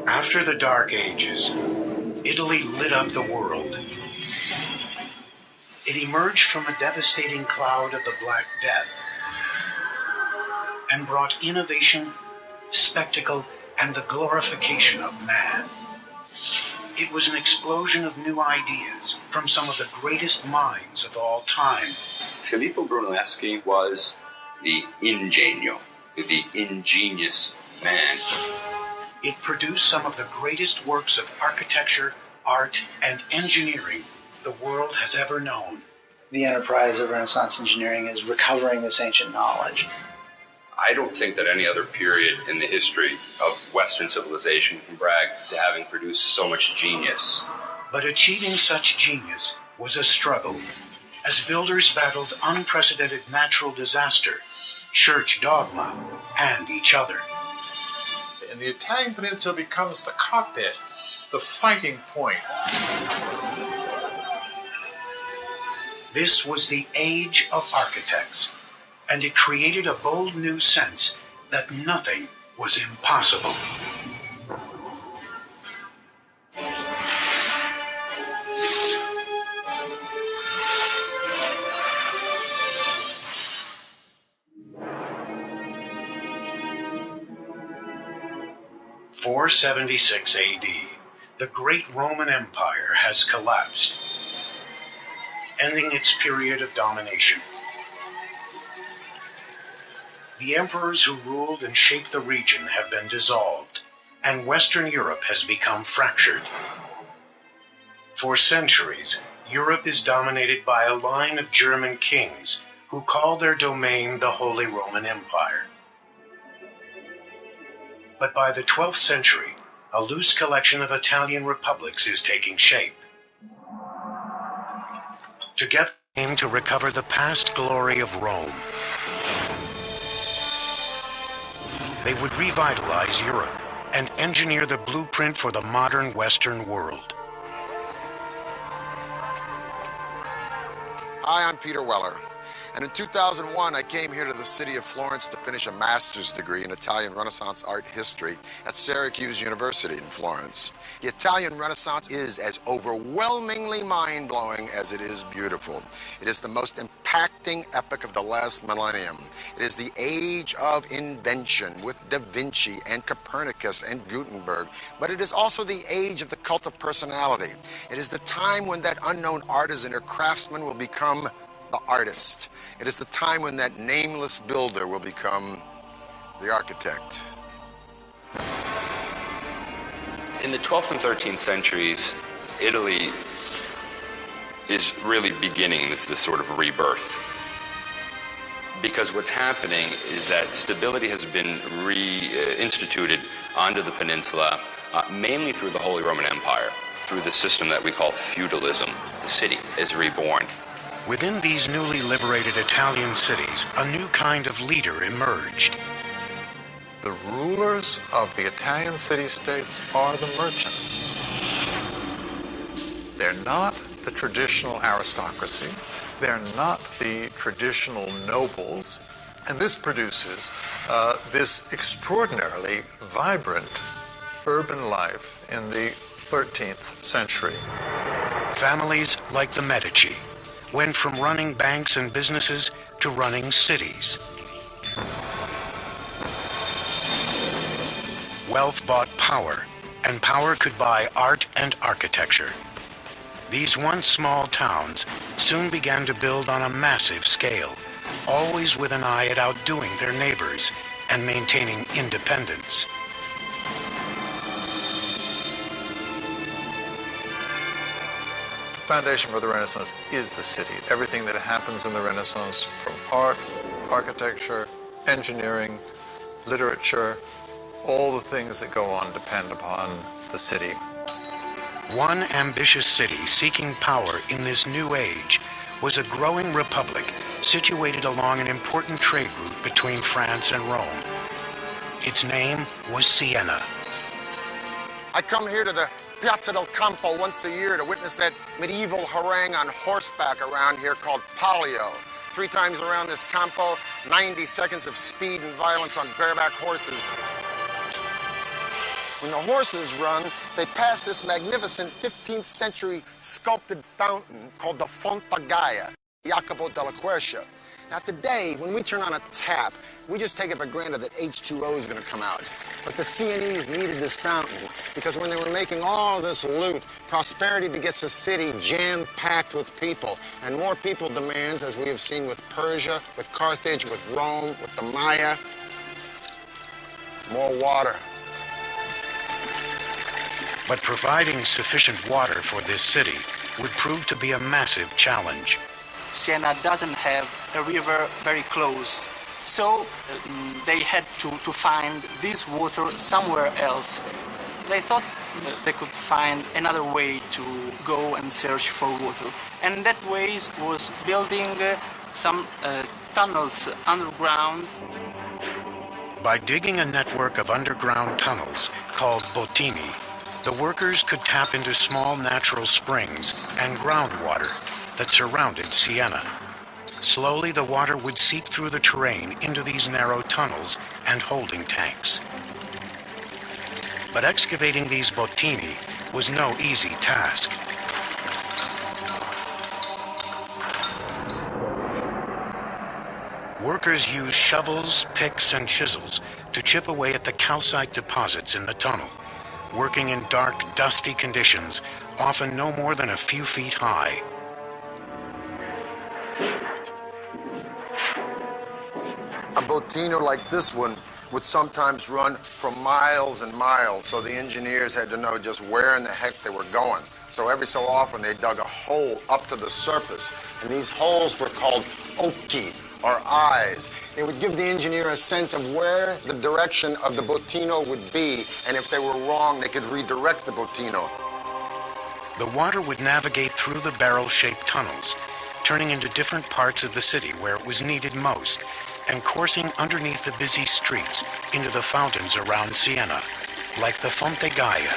After the Dark Ages, Italy lit up the world. It emerged from a devastating cloud of the Black Death and brought innovation, spectacle, and the glorification of man. It was an explosion of new ideas from some of the greatest minds of all time. Filippo Brunelleschi was the ingenio, the ingenious man. It produced some of the greatest works of architecture, art, and engineering the world has ever known. The enterprise of Renaissance engineering is recovering this ancient knowledge. I don't think that any other period in the history of Western civilization can brag to having produced so much genius. But achieving such genius was a struggle, as builders battled unprecedented natural disaster, church dogma, and each other. And the Italian peninsula becomes the cockpit, the fighting point. This was the age of architects, and it created a bold new sense that nothing was impossible. (476 AD), the great Roman Empire has collapsed, ending its period of domination. The emperors who ruled and shaped the region have been dissolved, and Western Europe has become fractured. For centuries, Europe is dominated by a line of German kings who call their domain the Holy Roman Empire. But by the 12th century, a loose collection of Italian republics is taking shape. Together, they aim to recover the past glory of Rome. They would revitalize Europe and engineer the blueprint for the modern Western world. Hi, I'm Peter Weller. And in 2001, I came here to the city of Florence to finish a master's degree in Italian Renaissance art history at Syracuse University in Florence. The Italian Renaissance is as overwhelmingly mind-blowing as it is beautiful. It is the most impacting epoch of the last millennium. It is the age of invention with Da Vinci and Copernicus and Gutenberg. But it is also the age of the cult of personality. It is the time when that unknown artisan or craftsman will become the artist. It is the time when that nameless builder will become the architect. In the 12th and 13th centuries, Italy is really beginning this sort of rebirth. Because what's happening is that stability has been reinstituted onto the peninsula, mainly through the Holy Roman Empire, through the system that we call feudalism. The city is reborn. Within these newly liberated Italian cities, a new kind of leader emerged. The rulers of the Italian city-states are the merchants. They're not the traditional aristocracy. They're not the traditional nobles. And this produces this extraordinarily vibrant urban life in the 13th century. Families like the Medici went from running banks and businesses to running cities. Wealth bought power, and power could buy art and architecture. These once small towns soon began to build on a massive scale, always with an eye at outdoing their neighbors and maintaining independence. The foundation for the Renaissance is the city. Everything that happens in the Renaissance, from art, architecture, engineering, literature, all the things that go on depend upon the city. One ambitious city seeking power in this new age was a growing republic situated along an important trade route between France and Rome. Its name was Siena. I come here to the Piazza del Campo once a year to witness that medieval harangue on horseback around here called Palio. 3 times around this Campo, 90 seconds of speed and violence on bareback horses. When the horses run, they pass this magnificent 15th century sculpted fountain called the Fonte Gaia, Jacopo della Quercia. Now today, when we turn on a tap, we just take it for granted that H2O is going to come out. But the Sienese needed this fountain because when they were making all this loot, prosperity begets a city jam-packed with people. And more people demands, as we have seen with Persia, with Carthage, with Rome, with the Maya, more water. But providing sufficient water for this city would prove to be a massive challenge. Siena doesn't have a river very close, so they had to find this water somewhere else. They thought they could find another way to go and search for water, and that way was building some tunnels underground. By digging a network of underground tunnels called bottini, the workers could tap into small natural springs and groundwater that surrounded Siena. Slowly, the water would seep through the terrain into these narrow tunnels and holding tanks. But excavating these bottini was no easy task. Workers used shovels, picks, and chisels to chip away at the calcite deposits in the tunnel, working in dark, dusty conditions, often no more than a few feet high. A bottino like this one would sometimes run for miles and miles, so the engineers had to know just where in the heck they were going. So every so often they dug a hole up to the surface, and these holes were called occhi, or eyes. They would give the engineer a sense of where the direction of the bottino would be, and if they were wrong, they could redirect the bottino. The water would navigate through the barrel-shaped tunnels, turning into different parts of the city where it was needed most, and coursing underneath the busy streets into the fountains around Siena, like the Fonte Gaia.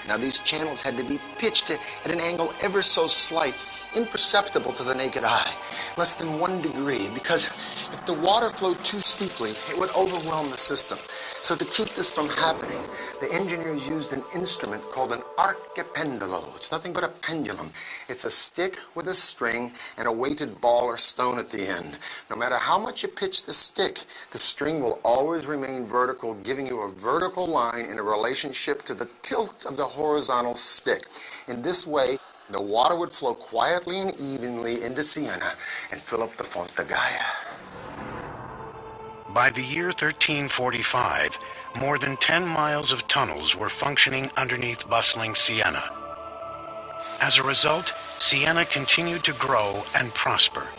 Now these channels had to be pitched at an angle ever so slight, imperceptible to the naked eye, less than 1 degree, because if the water flowed too steeply, it would overwhelm the system. So to keep this from happening, the engineers used an instrument called an archipendolo. It's nothing but a pendulum. It's a stick with a string and a weighted ball or stone at the end. No matter how much you pitch the stick, the string will always remain vertical, giving you a vertical line in a relationship to the tilt of the horizontal stick. In this way, the water would flow quietly and evenly into Siena and fill up the Fonte Gaia. By the year 1345, more than 10 miles of tunnels were functioning underneath bustling Siena. As a result, Siena continued to grow and prosper.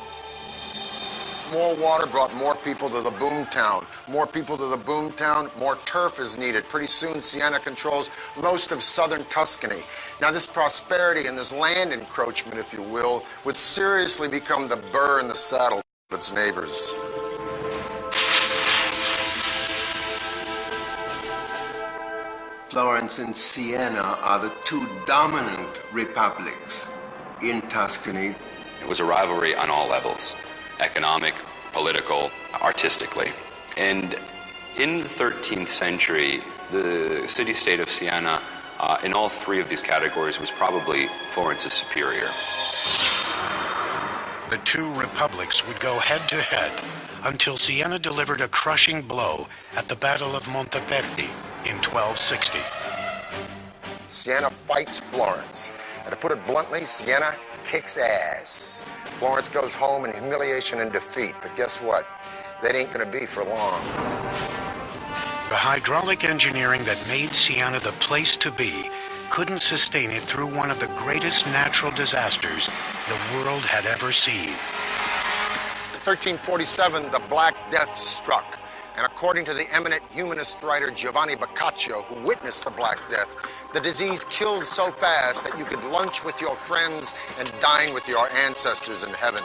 More water brought more people to the boom town. More people to the boom town, more turf is needed. Pretty soon, Siena controls most of southern Tuscany. Now, this prosperity and this land encroachment, if you will, would seriously become the burr in the saddle of its neighbors. Florence and Siena are the two dominant republics in Tuscany. It was a rivalry on all levels: economic, political, artistically. And in the 13th century, the city-state of Siena, in all three of these categories, was probably Florence's superior. The two republics would go head-to-head until Siena delivered a crushing blow at the Battle of Monteperti in 1260. Siena fights Florence. And to put it bluntly, Siena kicks ass. Florence goes home in humiliation and defeat, but guess what? That ain't gonna be for long. The hydraulic engineering that made Siena the place to be couldn't sustain it through one of the greatest natural disasters the world had ever seen. In 1347, the Black Death struck. And according to the eminent humanist writer Giovanni Boccaccio, who witnessed the Black Death, the disease killed so fast that you could lunch with your friends and dine with your ancestors in heaven.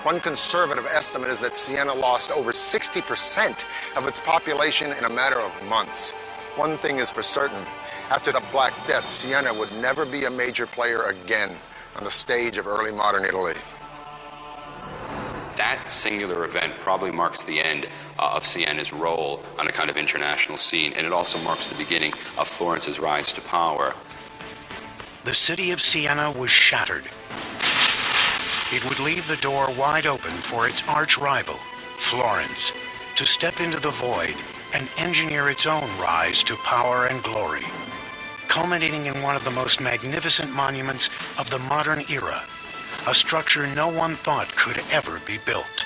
One conservative estimate is that Siena lost over 60% of its population in a matter of months. One thing is for certain, after the Black Death, Siena would never be a major player again on the stage of early modern Italy. that singular event probably marks the end of Siena's role on a kind of international scene, and it also marks the beginning of Florence's rise to power. The city of Siena was shattered. It would leave the door wide open for its arch-rival, Florence, to step into the void and engineer its own rise to power and glory, culminating in one of the most magnificent monuments of the modern era, a structure no one thought could ever be built.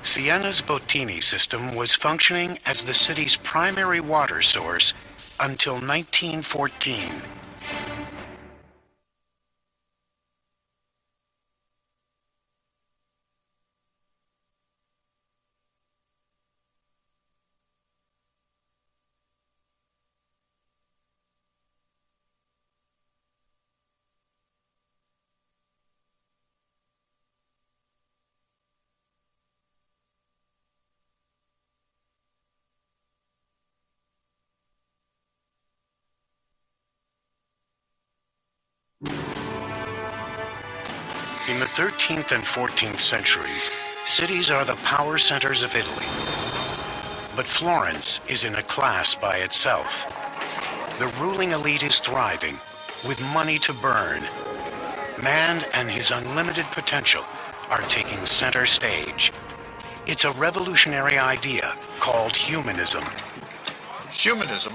Siena's Bottini system was functioning as the city's primary water source until 1914. In the 13th and 14th centuries, cities are the power centers of Italy. But Florence is in a class by itself. The ruling elite is thriving, with money to burn. Man and his unlimited potential are taking center stage. It's a revolutionary idea called humanism. Humanism